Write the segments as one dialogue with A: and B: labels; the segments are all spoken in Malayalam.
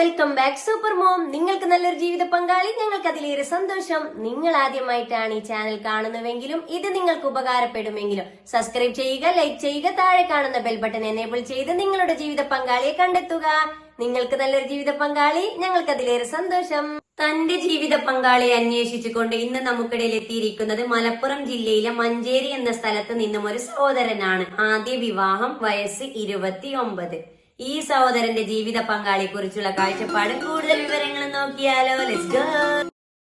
A: Welcome back super mom. നിങ്ങൾക്ക് നല്ലൊരു ജീവിത പങ്കാളി, ഞങ്ങൾക്ക് അതിലേറെ സന്തോഷം. നിങ്ങൾ ആദ്യമായിട്ടാണ് ഈ ചാനൽ കാണുന്നതെങ്കിലും ഇത് നിങ്ങൾക്ക് ഉപകാരപ്പെടുമെങ്കിലും സബ്സ്ക്രൈബ് ചെയ്യുക, ലൈക്ക് ചെയ്യുക, താഴെ കാണുന്ന ബെൽ ബട്ടൺ എനേബിൾ ചെയ്ത് നിങ്ങളുടെ ജീവിത പങ്കാളിയെ കണ്ടെത്തുക. നിങ്ങൾക്ക് നല്ലൊരു ജീവിത പങ്കാളി, ഞങ്ങൾക്ക് അതിലേറെ സന്തോഷം. തന്റെ ജീവിത പങ്കാളിയെ അന്വേഷിച്ചുകൊണ്ട് ഇന്ന് നമുക്കിടയിൽ എത്തിയിരിക്കുന്നത് മലപ്പുറം ജില്ലയിലെ മഞ്ചേരി എന്ന സ്ഥലത്ത് നിന്നും ഒരു സഹോദരനാണ്. ആദ്യ വിവാഹം, വയസ്സ് 29. ഈ സഹോദരന്റെ ജീവിത പങ്കാളിയെ കുറിച്ചുള്ള കാഴ്ചപ്പാട്, കൂടുതൽ വിവരങ്ങൾ നോക്കിയാലോ. Let's go.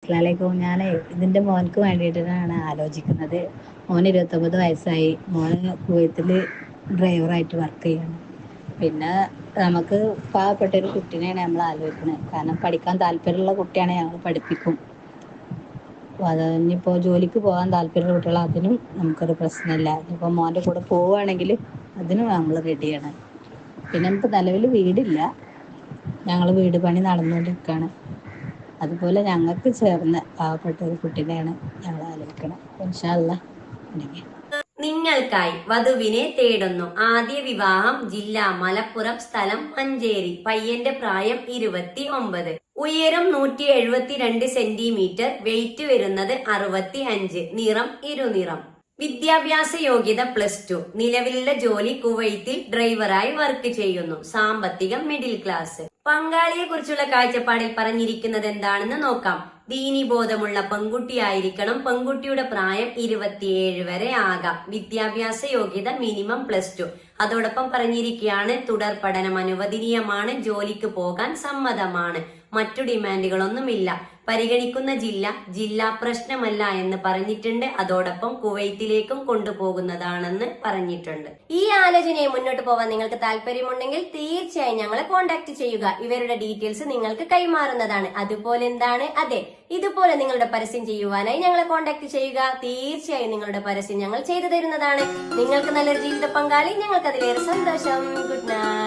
B: അസ്സലാമലൈക്കും. ഞാൻ ഇതിന്റെ മോനക്ക് വേണ്ടിയിട്ടാണ് ആലോചിക്കുന്നത്. മോന് 29 വയസ്സായി. മോന് കുവൈത്തിൽ ഡ്രൈവറായിട്ട് വർക്ക് ചെയ്യാണ്. പിന്നെ നമുക്ക് പാവപ്പെട്ട ഒരു കുട്ടീനെയാണ് നമ്മൾ ആലോചിക്കുന്നത്. കാരണം പഠിക്കാൻ താല്പര്യമുള്ള കുട്ടിയാണ്, ഞങ്ങൾ പഠിപ്പിക്കും. അത് ഇനിയിപ്പോൾ ജോലിക്ക് പോകാൻ താല്പര്യമുള്ള കുട്ടികൾ, അതിനും നമുക്കൊരു പ്രശ്നമില്ല. ഇനിയിപ്പോൾ മോൻ്റെ കൂടെ പോവുകയാണെങ്കിൽ അതിനും നമ്മൾ റെഡിയാണ്. പിന്നെ നമുക്ക് നിലവിൽ വീടില്ല, ഞങ്ങൾ വീട് പണി നടന്നുകൊണ്ടിരിക്കുകയാണ്. അതുപോലെ ഞങ്ങൾക്ക് ചേർന്ന് പാവപ്പെട്ട ഒരു കുട്ടീനെയാണ് ഞങ്ങൾ ആലോചിക്കണം. ഇൻഷാ അല്ലാഹ്.
A: നിങ്ങൾക്കായി വധുവിനെ തേടുന്നു. ആദ്യ വിവാഹം, ജില്ല മലപ്പുറം, സ്ഥലം മഞ്ചേരി. പയ്യന്റെ പ്രായം 29, ഉയരം 172 സെന്റിമീറ്റർ, വെയിറ്റ് വരുന്നത് 65, നിറം ഇരുനിറം. വിദ്യാഭ്യാസ യോഗ്യത +2. നിലവിലുള്ള ജോലി കുവൈത്തിൽ ഡ്രൈവറായി വർക്ക് ചെയ്യുന്നു. സാമ്പത്തികം മിഡിൽ ക്ലാസ്. പങ്കാളിയെ കുറിച്ചുള്ള കാഴ്ചപ്പാടിൽ പറഞ്ഞിരിക്കുന്നത് എന്താണെന്ന് നോക്കാം. ദീനി ബോധമുള്ള പെൺകുട്ടിയായിരിക്കണം. പെൺകുട്ടിയുടെ പ്രായം 27 വരെ ആകാം. വിദ്യാഭ്യാസ യോഗ്യത മിനിമം +2. അതോടൊപ്പം പറഞ്ഞിരിക്കുകയാണ് തുടർ പഠനം അനുവദനീയമാണ്. ജോലിക്ക് പോകാൻ സമ്മതമാണ്. മറ്റു ഡിമാൻഡുകളൊന്നുമില്ല. പരിഗണിക്കുന്ന ജില്ല പ്രശ്നമല്ല എന്ന് പറഞ്ഞിട്ടുണ്ട്. അതോടൊപ്പം കുവൈത്തിലേക്കും കൊണ്ടുപോകുന്നതാണെന്ന് പറഞ്ഞിട്ടുണ്ട്. ഈ ആലോചനയെ മുന്നോട്ട് പോകാൻ നിങ്ങൾക്ക് താല്പര്യമുണ്ടെങ്കിൽ തീർച്ചയായും ഞങ്ങളെ കോൺടാക്ട് ചെയ്യുക. ഇവരുടെ ഡീറ്റെയിൽസ് നിങ്ങൾക്ക് കൈമാറുന്നതാണ്. അതുപോലെ എന്താണ്, അതെ, ഇതുപോലെ നിങ്ങളുടെ പരസ്യം ചെയ്യുവാനായി ഞങ്ങളെ കോൺടാക്ട് ചെയ്യുക. തീർച്ചയായും നിങ്ങളുടെ പരസ്യം ഞങ്ങൾ ചെയ്തു തരുന്നതാണ്. നിങ്ങൾക്ക് നല്ലൊരു ജീവിത പങ്കാളി, ഞങ്ങൾക്ക് അതിലേറെ സന്തോഷം. Good night.